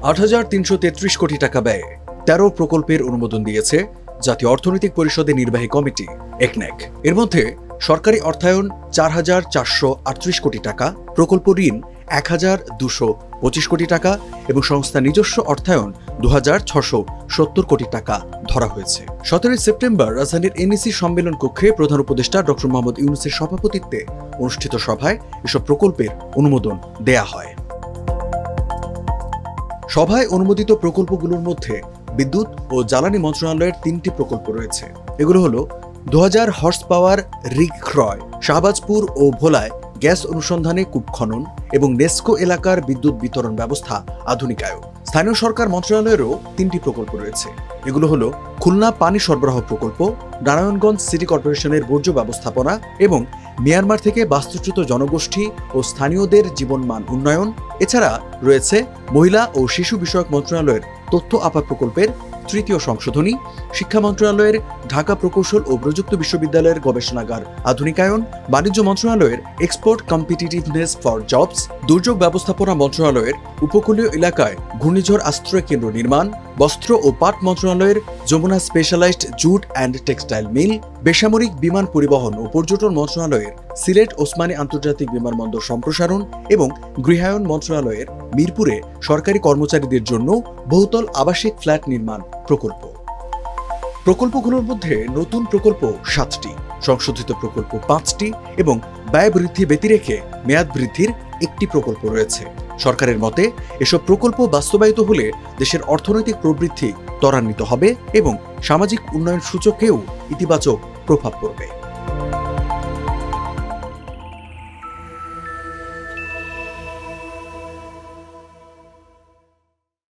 ৮,৩৩৩ কোটি টাকা ব্যয়ে ১৩ প্রকল্পের অনুমোদন দিয়েছে জাতীয় অর্থনৈতিক পরিষদের নির্বাহী কমিটি একনেক। এর মধ্যে সরকারি অর্থায়ন ৪,৪৩৮ কোটি টাকা, প্রকল্প ঋণ ১,২২৫ কোটি টাকা এবং সংস্থা নিজস্ব অর্থায়ন ২,৬৭০ কোটি টাকা ধরা হয়েছে। ১৭ সেপ্টেম্বর রাজধানীর এনইসি সম্মেলন কক্ষে প্রধান উপদেষ্টা ডক্টর মোহাম্মদ ইউনূসের সভাপতিত্বে অনুষ্ঠিত সভায় এসব প্রকল্পের অনুমোদন দেয়া হয়। সভায় অনুমোদিত প্রকল্পগুলোর মধ্যে বিদ্যুৎ ও জ্বালানি মন্ত্রণালয়ের ৩টি প্রকল্প রয়েছে। এগুলো হলো ২০০০ হর্স পাওয়ার রিগ ক্রয়, শাহবাজপুর ও ভোলায় গ্যাস অনুসন্ধানে কূপ খনন এবং নেস্কো এলাকার বিদ্যুৎ বিতরণ ব্যবস্থা আধুনিকায়ন। স্থানীয় সরকার মন্ত্রণালয়েরও ৩টি প্রকল্প রয়েছে। এগুলো হলো খুলনা পানি সরবরাহ প্রকল্প, নারায়ণগঞ্জ সিটি কর্পোরেশনের বর্জ্য ব্যবস্থাপনা এবং মিয়ানমার থেকে বাস্তুচ্যুত জনগোষ্ঠী ও স্থানীয়দের জীবনমান উন্নয়ন। এছাড়া রয়েছে মহিলা ও শিশু বিষয়ক মন্ত্রণালয়ের তথ্য আপা প্রকল্পের ৩য় সংশোধনী, শিক্ষা মন্ত্রণালয়ের ঢাকা প্রকৌশল ও প্রযুক্তি বিশ্ববিদ্যালয়ের গবেষণাগার আধুনিকায়ন, বাণিজ্য মন্ত্রণালয়ের এক্সপোর্ট কম্পিটিটিভনেস ফর জবস, দুর্যোগ ব্যবস্থাপনা মন্ত্রণালয়ের উপকূলীয় এলাকায় ঘূর্ণিঝড় আশ্রয় কেন্দ্র নির্মাণ, বস্ত্র ও পাট মন্ত্রণালয়ের Jamuna specialized jute and textile mill, বেসামরিক বিমান পরিবহন ও পর্যটন মন্ত্রণালয়ের সিলেট ওসমানী আন্তর্জাতিক বিমানবন্দর সম্প্রসারণ এবং গৃহায়ন মন্ত্রণালয়ের মিরপুরে সরকারি কর্মচারীদের জন্য বহুতল আবাসিক ফ্ল্যাট নির্মাণ প্রকল্প। প্রকল্পগুলোর মধ্যে নতুন প্রকল্প ৭টি, সংশোধিত প্রকল্প ৫টি এবং ব্যয় বৃদ্ধি ব্যতিরেকে মেয়াদ বৃদ্ধির ১টি প্রকল্প রয়েছে। সরকারের মতে এসব প্রকল্প বাস্তবায়িত হলে দেশের অর্থনৈতিক প্রবৃদ্ধি ত্বরান্বিত হবে এবং সামাজিক উন্নয়ন সূচকেও ইতিবাচক প্রভাব পড়বে।